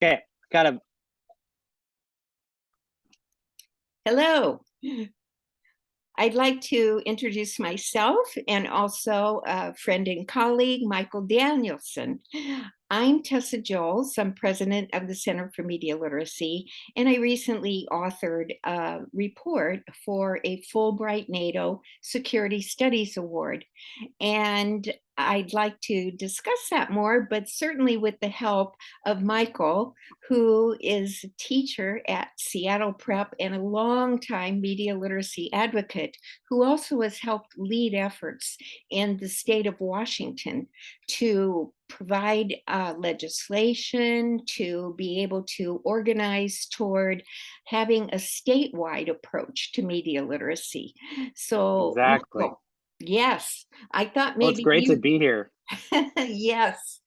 Okay, got a Hello. I'd like to introduce myself and also a friend and colleague, Michael Danielson. I'm Tessa Jolls. I'm president of the Center for Media Literacy, and I recently authored a report for a Fulbright-NATO Security Studies Award. And I'd like to discuss that more, but certainly with the help of Michael, who is a teacher at Seattle Prep and a longtime media literacy advocate, who also has helped lead efforts in the state of Washington to provide legislation, to be able to organize toward having a statewide approach to media literacy. So, exactly. Michael, yes, I thought Well, it's maybe great to you, be here. yes.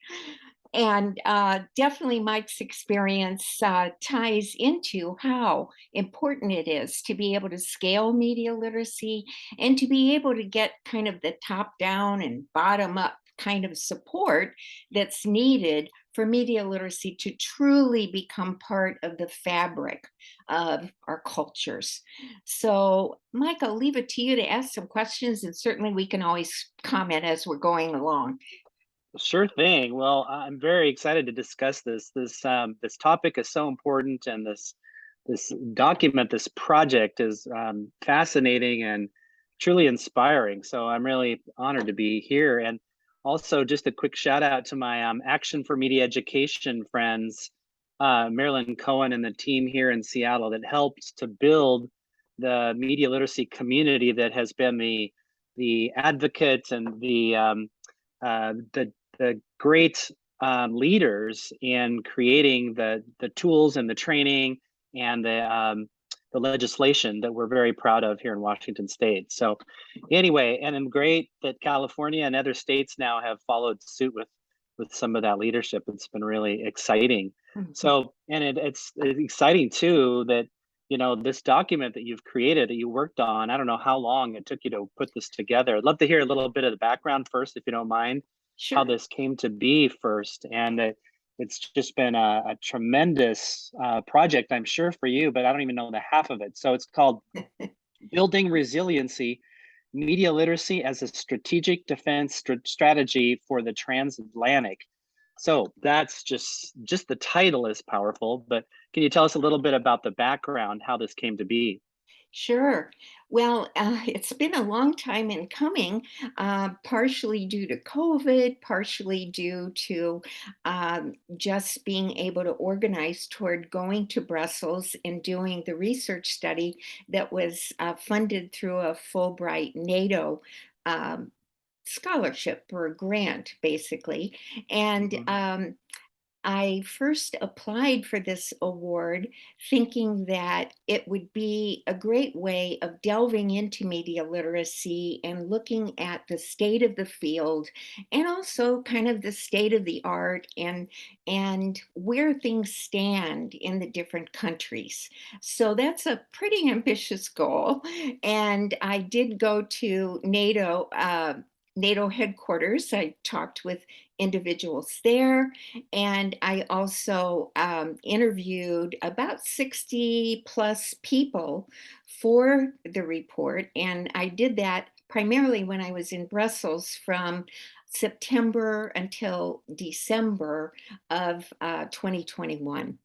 And definitely Mike's experience ties into how important it is to be able to scale media literacy and to be able to get kind of the top down and bottom up kind of support that's needed for media literacy to truly become part of the fabric of our cultures. So, Mike, I'll leave it to you to ask some questions, and certainly we can always comment as we're going along. Sure thing. Well, I'm very excited to discuss this. This topic is so important, and this document, this project is fascinating and truly inspiring. So I'm really honored to be here. And also, just a quick shout out to my Action for Media Education friends, Marilyn Cohen and the team here in Seattle that helped to build the media literacy community that has been the advocate and the great leaders in creating the tools and the training and the legislation that we're very proud of here in Washington State. So, anyway, and I'm great that California and other states now have followed suit with some of that leadership. It's been really exciting. Mhm. So, and it's exciting too that this document that you've created that you worked on. I don't know how long it took you to put this together. I'd love to hear a little bit of the background first, if you don't mind, how Sure. this came to be first. And it's just been a tremendous project, I'm sure, for you, but I don't even know the half of it. So it's called Building Resiliency, Media Literacy as a Strategic Defense Strategy for the Transatlantic. So that's just the title is powerful, but can you tell us a little bit about the background, how this came to be? Sure. Well, it's been a long time in coming, partially due to COVID, partially due to just being able to organize toward going to Brussels and doing the research study that was funded through a Fulbright NATO um, scholarship or a grant, basically. And Mhm. I first applied for this award thinking that it would be a great way of delving into media literacy and looking at the state of the field and also kind of the state of the art and where things stand in the different countries. So that's a pretty ambitious goal. And I did go to NATO headquarters. I talked with individuals there, and I also interviewed about 60 plus people for the report. And I did that primarily when I was in Brussels from September until December of 2021.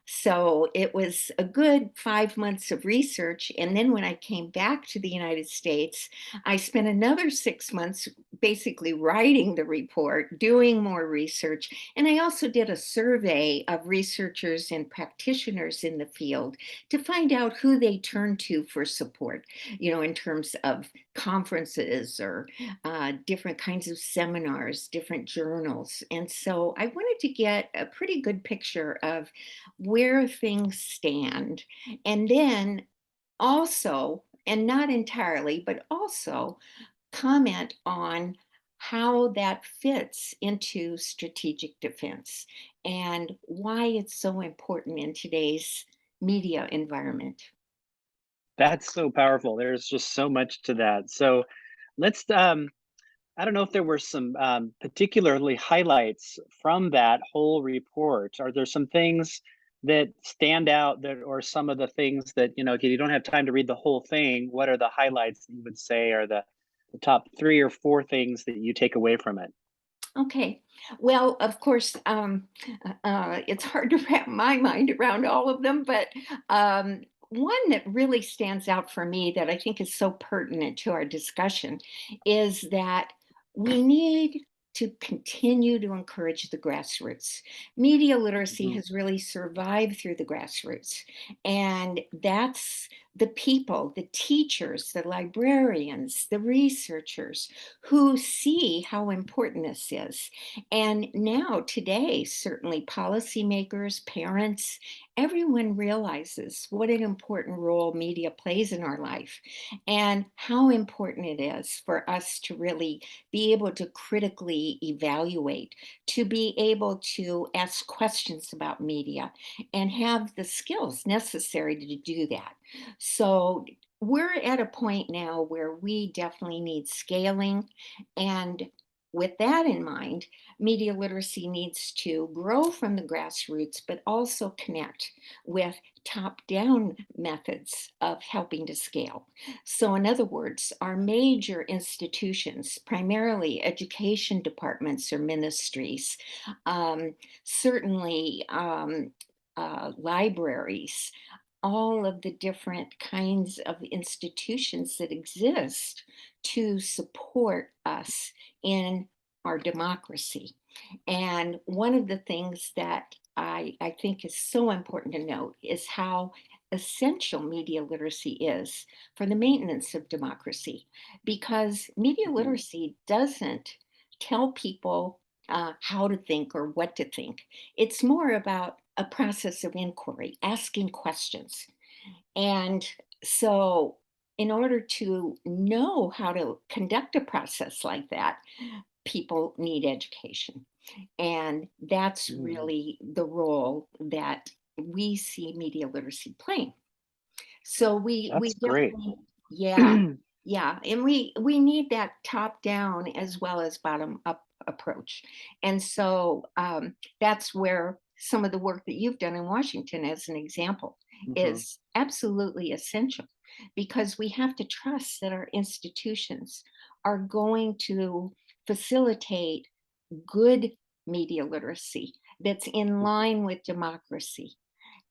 So it was a good 5 months of research. And then when I came back to the United States, I spent another 6 months basically writing the report, doing more research. And I also did a survey of researchers and practitioners in the field to find out who they turn to for support, in terms of conferences or different kinds of seminars, different journals. And so I wanted to get a pretty good picture of where things stand. And then also, and not entirely, but also comment on how that fits into strategic defense and why it's so important in today's media environment. That's so powerful. There's just so much to that. So let's I don't know if there were some particularly highlights from that whole report. Are there some things that stand out that, or some of the things that, if you don't have time to read the whole thing, what are the highlights that you would say are the top three or four things that you take away from it? Okay. Well, of course, it's hard to wrap my mind around all of them, but one that really stands out for me that I think is so pertinent to our discussion is that we need to continue to encourage the grassroots. Media literacy Mhm. has really survived through the grassroots, and that's the people, the teachers, the librarians, the researchers who see how important this is. And now, today, certainly policymakers, parents, everyone realizes what an important role media plays in our life and how important it is for us to really be able to critically evaluate, to be able to ask questions about media and have the skills necessary to do that. So, we're at a point now where we definitely need scaling, and with that in mind, media literacy needs to grow from the grassroots, but also connect with top down methods of helping to scale. So, in other words, our major institutions, primarily education departments or ministries, um, certainly libraries, all of the different kinds of institutions that exist to support us in our democracy. And one of the things that I think is so important to note is how essential media literacy is for the maintenance of democracy, because media Mhm. literacy doesn't tell people how to think or what to think. It's more about a process of inquiry, asking questions. And so, in order to know how to conduct a process like that, people need education. And that's Mhm. really the role that we see media literacy playing. So we That's great. definitely, yeah, yeah, and we need that top down as well as bottom up approach. And so that's where some of the work that you've done in Washington, as an example, Mhm. is absolutely essential, because we have to trust that our institutions are going to facilitate good media literacy that's in line with democracy.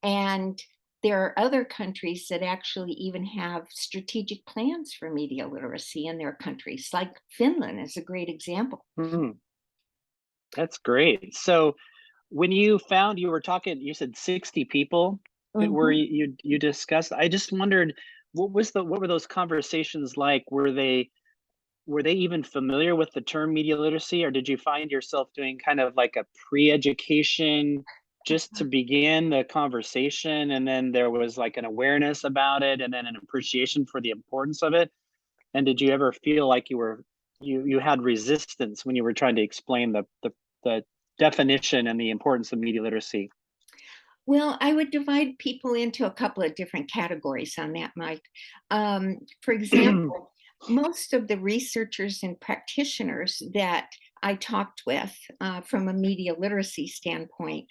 And there are other countries that actually even have strategic plans for media literacy in their countries, like Finland is a great example. Mhm. That's great. So, when you found you were talking, you said 60 people that were Mhm. you discussed. I just wondered what were those conversations like? Were they even familiar with the term media literacy, or did you find yourself doing kind of like a pre-education just to begin the conversation, and then there was like an awareness about it, and then an appreciation for the importance of it? And did you ever feel like you had resistance when you were trying to explain the definition and the importance of media literacy? Well, I would divide people into a couple of different categories on that, Mike. For example, most of the researchers and practitioners that I talked with from a media literacy standpoint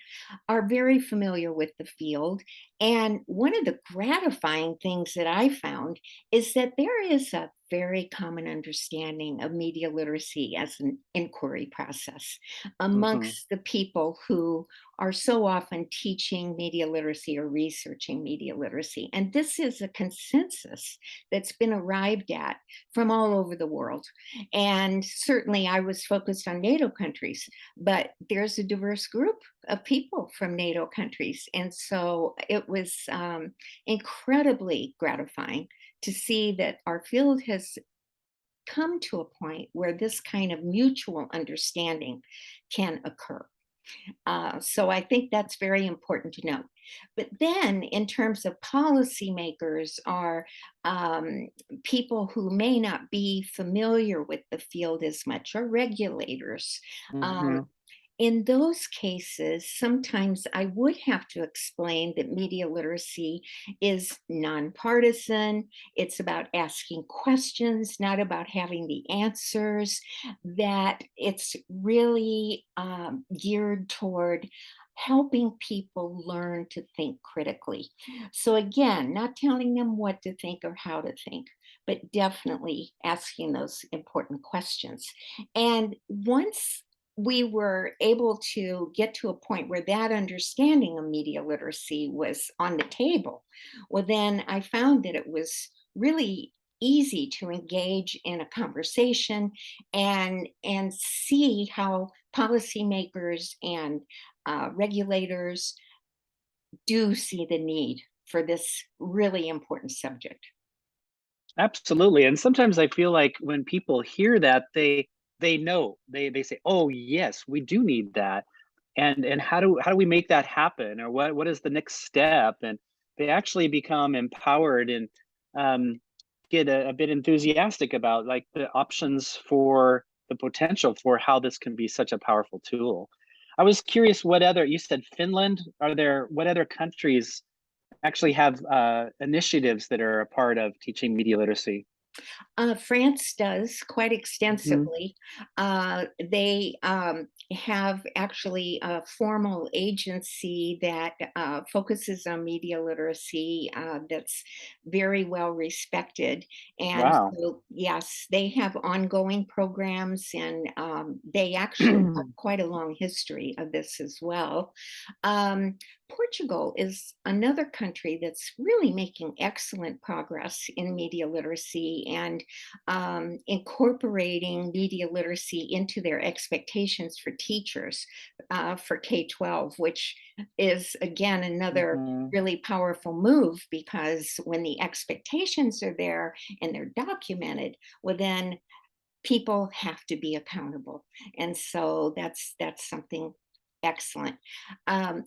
are very familiar with the field. And one of the gratifying things that I found is that there is a very common understanding of media literacy as an inquiry process Mhm. amongst the people who are so often teaching media literacy or researching media literacy. And this is a consensus that's been arrived at from all over the world. And certainly I was focused on NATO countries, but there's a diverse group of people from NATO countries. And so it was incredibly gratifying to see that our field has come to a point where this kind of mutual understanding can occur. So I think that's very important to note. But then, in terms of policymakers or um, people who may not be familiar with the field as much, or regulators, um, Mhm. In those cases, sometimes I would have to explain that media literacy is nonpartisan. It's about asking questions, not about having the answers, that it's really geared toward helping people learn to think critically. So, again, not telling them what to think or how to think, but definitely asking those important questions. And once we were able to get to a point where that understanding of media literacy was on the table, well, then I found that it was really easy to engage in a conversation and see how policymakers and regulators do see the need for this really important subject. Absolutely. And sometimes I feel like when people hear that, they know. They say, "Oh, yes, we do need that." And how do we make that happen? Or what is the next step? And they actually become empowered and um, get a bit enthusiastic about like the options for the potential for how this can be such a powerful tool. I was curious what other, you said Finland, are there, what other countries actually have initiatives that are a part of teaching media literacy? France does quite Hmm. extensively. They have actually a formal agency that focuses on media literacy that's very well respected. And Wow. so, yes, they have ongoing programs, and they actually have quite a long history of this as well. Um, Portugal is another country that's really making excellent progress in media literacy and incorporating media literacy into their expectations for teachers for K 12, which is again another Hmm. really powerful move, because when the expectations are there and they're documented, well, then people have to be accountable. And so that's something excellent. Um,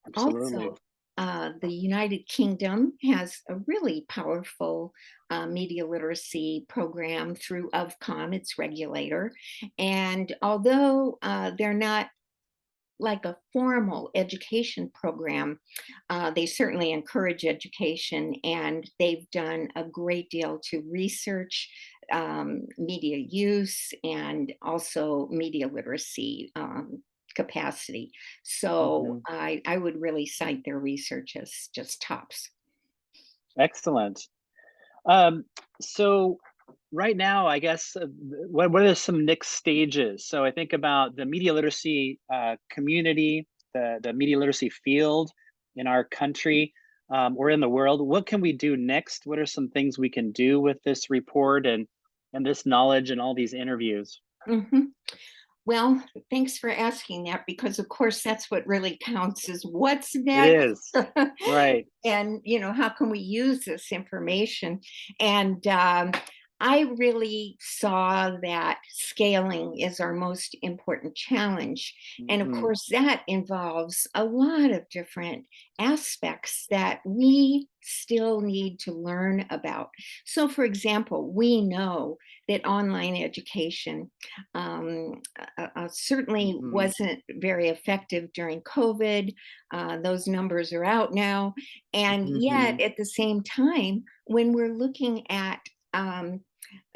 Absolutely. Also, the United Kingdom has a really powerful media literacy program through Ofcom, its regulator. And although they're not like a formal education program, they certainly encourage education, and they've done a great deal to research media use and also media literacy capacity. So Hmm. I would really cite their research as just tops. Excellent. Um, so right now, I guess, what are some next stages? So I think about the media literacy community, the media literacy field in our country or in the world. What can we do next? What are some things we can do with this report and this knowledge and all these interviews? Mhm. Well, thanks for asking that, because of course that's what really counts, is what's It next. is. Right. And how can we use this information? And I really saw that scaling is our most important challenge. And of Hmm. course, that involves a lot of different aspects that we still need to learn about. So, for example, we know that online education certainly Hmm. wasn't very effective during COVID. Those numbers are out now. And Hmm. yet, at the same time, when we're looking at um,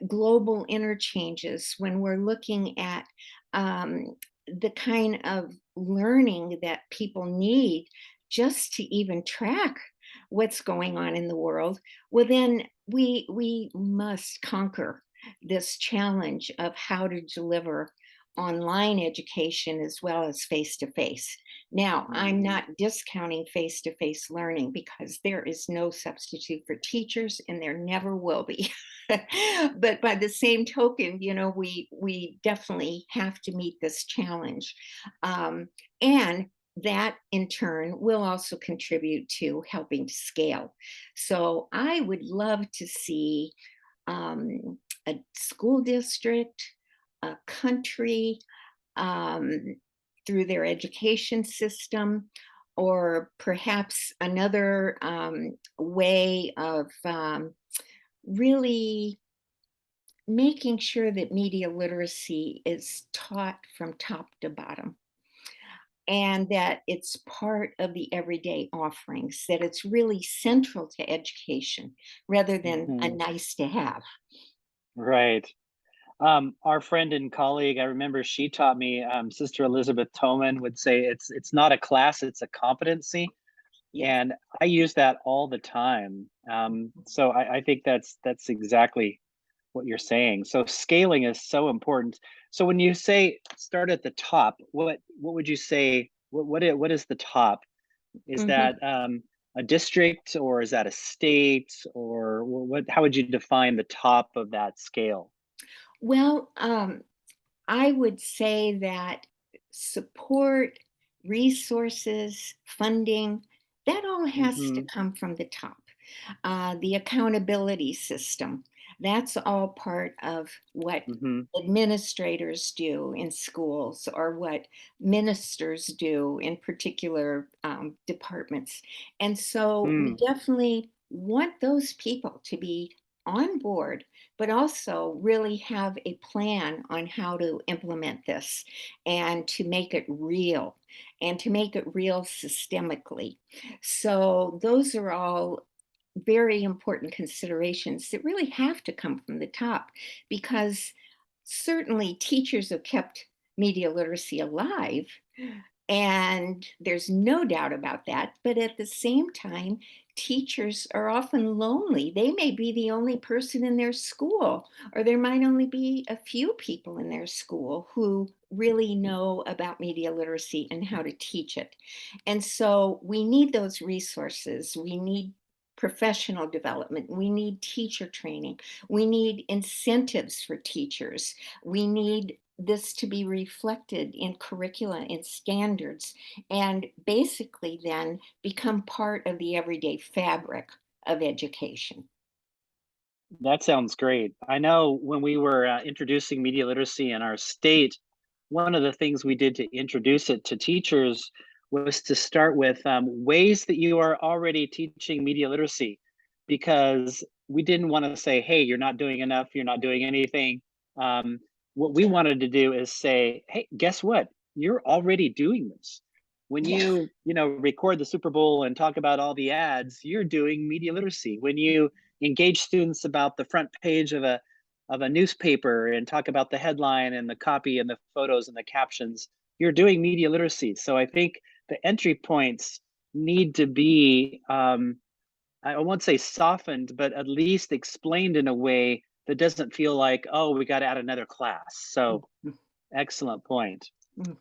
global interchanges, when we're looking at the kind of learning that people need just to even track what's going on in the world, well, then we must conquer this challenge of how to deliver online education as well as face to face. Now, I'm Hmm. not discounting face to face learning, because there is no substitute for teachers and there never will be. But by the same token, we definitely have to meet this challenge. And that in turn will also contribute to helping to scale. So I would love to see a school district, a country, um, through their education system, or perhaps another way of really making sure that media literacy is taught from top to bottom. and that it's part of the everyday offerings, that it's really central to education rather than a Hmm. nice to have. Right. Our friend and colleague, I remember she taught me, Sister Elizabeth Toman would say it's not a class, it's a competency. Yes. And I use that all the time. So I think that's exactly what you're saying. So scaling is so important. So when you say start at the top, what would you say? What is the top? Is Mhm. that a district or is that a state or what? How would you define the top of that scale? Well, I would say that support, resources, funding, that all has to Hmm. come from the top. The accountability system, that's all part of what Hmm. administrators do in schools or what ministers do in particular departments. And so we Mm, definitely want those people to be on board, but also really have a plan on how to implement this and to make it real and to make it real systemically. So, those are all very important considerations that really have to come from the top because certainly teachers have kept media literacy alive, and there's no doubt about that. But at the same time, teachers are often lonely. They may be the only person in their school, or there might only be a few people in their school who really know about media literacy and how to teach it. And so we need those resources. We need professional development. We need teacher training. We need incentives for teachers. We need this to be reflected in curricula and standards, and basically then become part of the everyday fabric of education. that sounds great. I know when we were introducing media literacy in our state, one of the things we did to introduce it to teachers was to start with ways that you are already teaching media literacy, because we didn't want to say, hey, you're not doing enough, you're not doing anything. Um, what we wanted to do is say, hey, guess what? You're already doing this. When Yeah. you record the Super Bowl and talk about all the ads, you're doing media literacy. When you engage students about the front page of a newspaper and talk about the headline and the copy and the photos and the captions, you're doing media literacy. So I think the entry points need to be, I won't say softened, but at least explained in a way that doesn't feel like, oh, we got to add another class. So Mhm. excellent point. Mhm.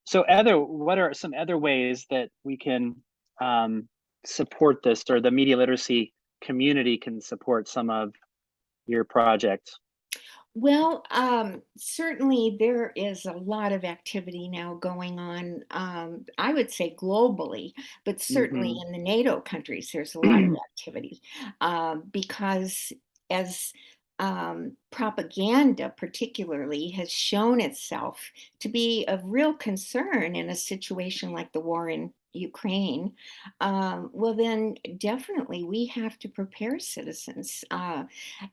So what are some other ways that we can support this, or the media literacy community can support some of your projects? Well, certainly there is a lot of activity now going on. I would say globally, but certainly Hmm. in the NATO countries, there's a lot of activity because as propaganda, particularly, has shown itself to be of real concern in a situation like the war in Ukraine, well, then definitely we have to prepare citizens.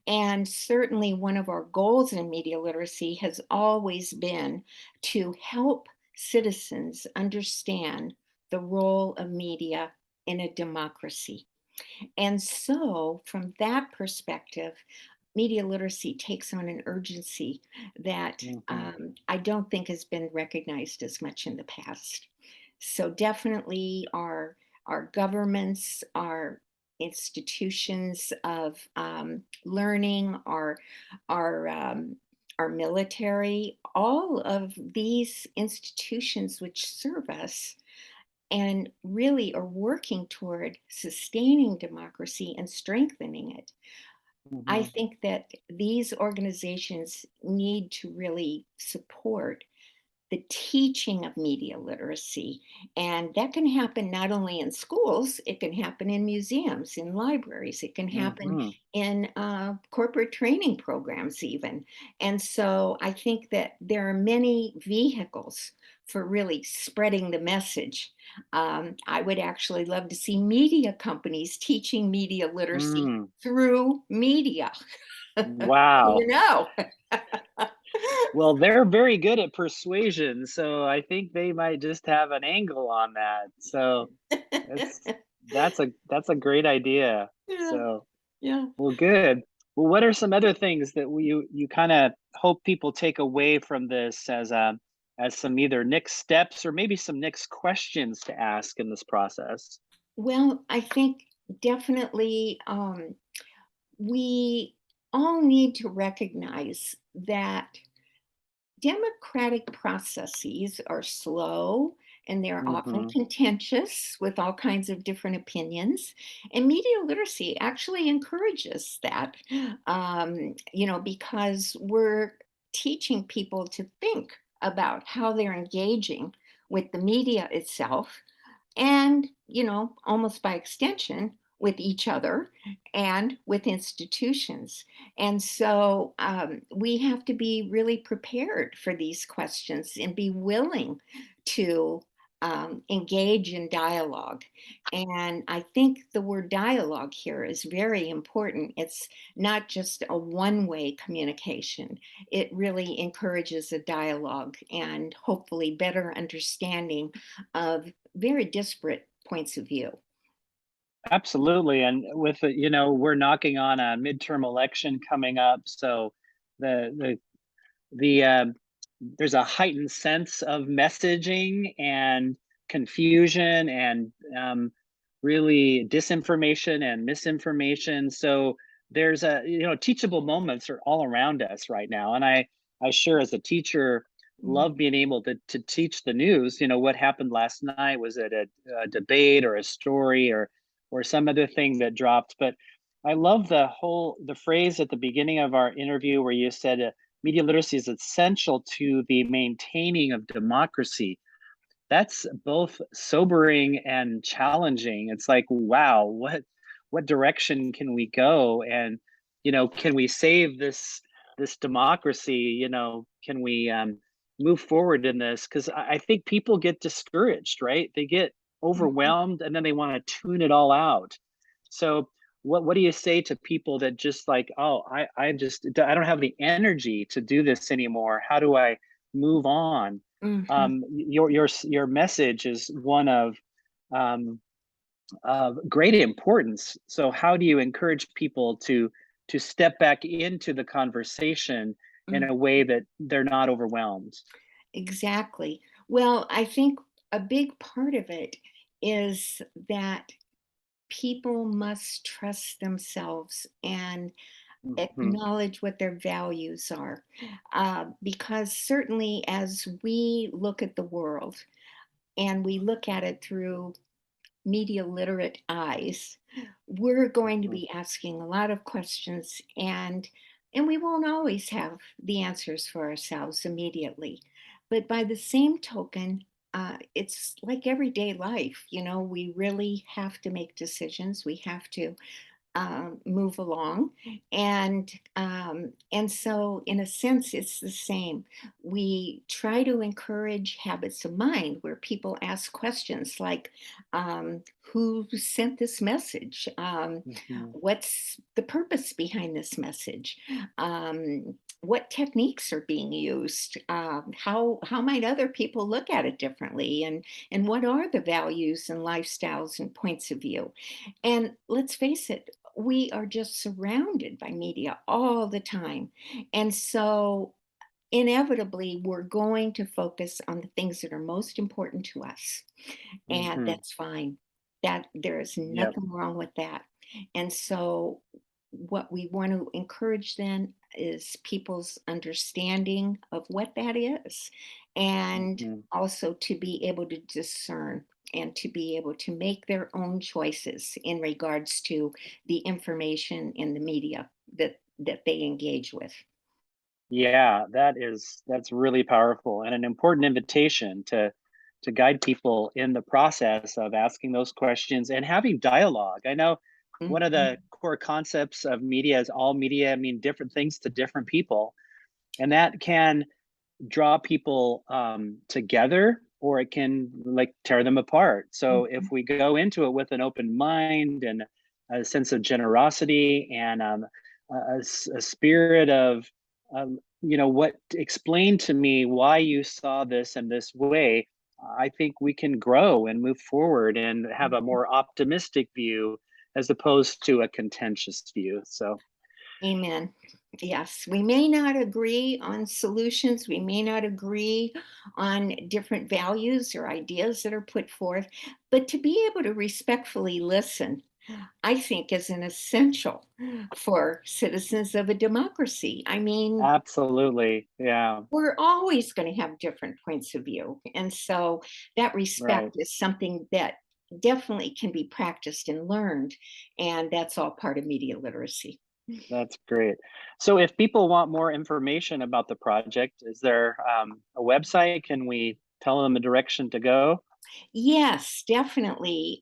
And certainly, one of our goals in media literacy has always been to help citizens understand the role of media in a democracy. And so, from that perspective, media literacy takes on an urgency that Hmm. I don't think has been recognized as much in the past. So definitely our governments, our institutions of learning, our our military, all of these institutions which serve us and really are working toward sustaining democracy and strengthening it. I Hmm. think that these organizations need to really support the teaching of media literacy. And that can happen not only in schools, it can happen in museums, in libraries, it can happen Hmm. in corporate training programs, even. And so I think that there are many vehicles for really spreading the message. I would actually love to see media companies teaching media literacy Mm. through media. Wow. you know. Well, they're very good at persuasion, so I think they might just have an angle on that. So that's that's a great idea. Yeah, So, yeah. well, good. Well, what are some other things that you kind of hope people take away from this as some either next steps or maybe some next questions to ask in this process? Well, I think definitely we all need to recognize that democratic processes are slow and they're often Hmm. contentious with all kinds of different opinions. And media literacy actually encourages that, because we're teaching people to think about how they're engaging with the media itself and, almost by extension, with each other and with institutions. And so we have to be really prepared for these questions and be willing to engage in dialogue. And I think the word dialogue here is very important. It's not just a one way communication, it really encourages a dialogue and hopefully better understanding of very disparate points of view. Absolutely, and with we're knocking on a midterm election coming up, so the the there's a heightened sense of messaging and confusion and really disinformation and misinformation. So there's teachable moments are all around us right now, and I sure as a teacher Mm, love being able to teach the news. What happened last night, was it a debate or a story or some other thing that dropped? But I love the phrase at the beginning of our interview where you said media literacy is essential to the maintaining of democracy. That's both sobering and challenging. It's like, wow, what direction can we go? And can we save this democracy? Can we move forward in this? Because I think people get discouraged, right? They get mhm, overwhelmed and then they want to tune it all out. So what do you say to people that just like, oh, I don't have the energy to do this anymore. How do I move on? mhm. Your message is one um, of great importance. So how do you encourage people to step back into the conversation in a Mm, way that they're not overwhelmed? exactly. Well, I think a big part of it is that people must trust themselves and Hmm. acknowledge what their values are. Because certainly, as we look at the world and we look at it through media literate eyes, we're going to Hmm. be asking a lot of questions and we won't always have the answers for ourselves immediately. But by the same token, it's like everyday life. We really have to make decisions. We have to move along, and so in a sense it's the same. We try to encourage habits of mind where people ask questions like, who sent this message, Hmm. what's the purpose behind this message, what techniques are being used, how might other people look at it differently, and what are the values and lifestyles and points of view. And let's face it, we are just surrounded by media all the time. And so, inevitably, we're going to focus on the things that are most important to us. And Hmm. that's fine. That there is Yep. nothing wrong with that. And so, what we want to encourage then is people's understanding of what that is, and Hmm. also to be able to discern and to be able to make their own choices in regards to the information in the media that they engage with. Yeah, that's really powerful and an important invitation to guide people in the process of asking those questions and having dialogue. I know one of the Mhm, core concepts of media is all media mean different things to different people, and that can draw people together or it can like tear them apart. So if mhm, we go into it with an open mind and a sense of generosity and a spirit of what explain to me why you saw this in this way. I think we can grow and move forward and have a more optimistic view as opposed to a contentious view. So Amen. Yes, we may not agree on solutions. We may not agree on different values or ideas that are put forth, but to be able to respectfully listen, I think, is an essential for citizens of a democracy. I mean, absolutely. Yeah, we're always going to have different points of view. And so that right. respect is something that definitely can be practiced and learned. And that's all part of media literacy. That's great. So if people want more information about the project, is there a website? Can we tell them a direction to go? Yes, definitely.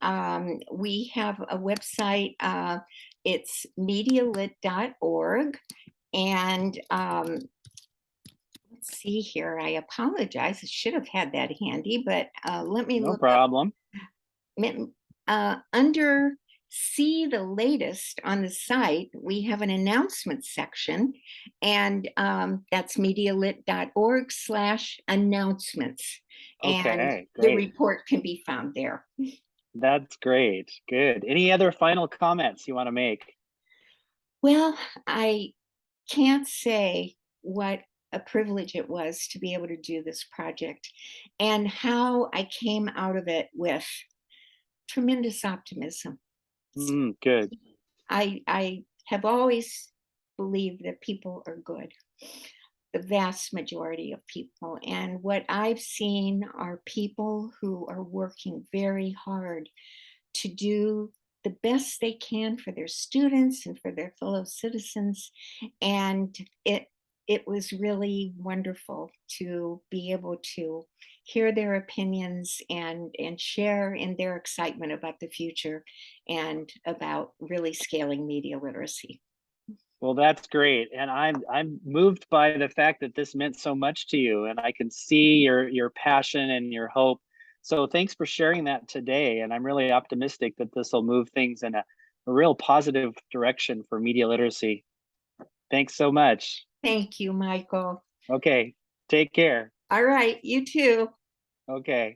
We have a website. It's medialit.org. And let's see here. I apologize. I should have had that handy, but let me No look up. problem. Under see the latest on the site, we have an announcement section, and that's medialit.org/announcements. And Okay, the great. report can be found there. That's great. Good. Any other final comments you want to make? Well, I can't say what a privilege it was to be able to do this project and how I came out of it with tremendous optimism. Good. I have always believed that people are good, the vast majority of people. And what I've seen are people who are working very hard to do the best they can for their students and for their fellow citizens. And it was really wonderful to be able to hear their opinions and share in their excitement about the future and about really scaling media literacy. Well, that's great. And I'm moved by the fact that this meant so much to you, and I can see your passion and your hope. So thanks for sharing that today. And I'm really optimistic that this will move things in a real positive direction for media literacy. Thanks so much. Thank you, Michael. Okay. Take care. All right, you too. Okay.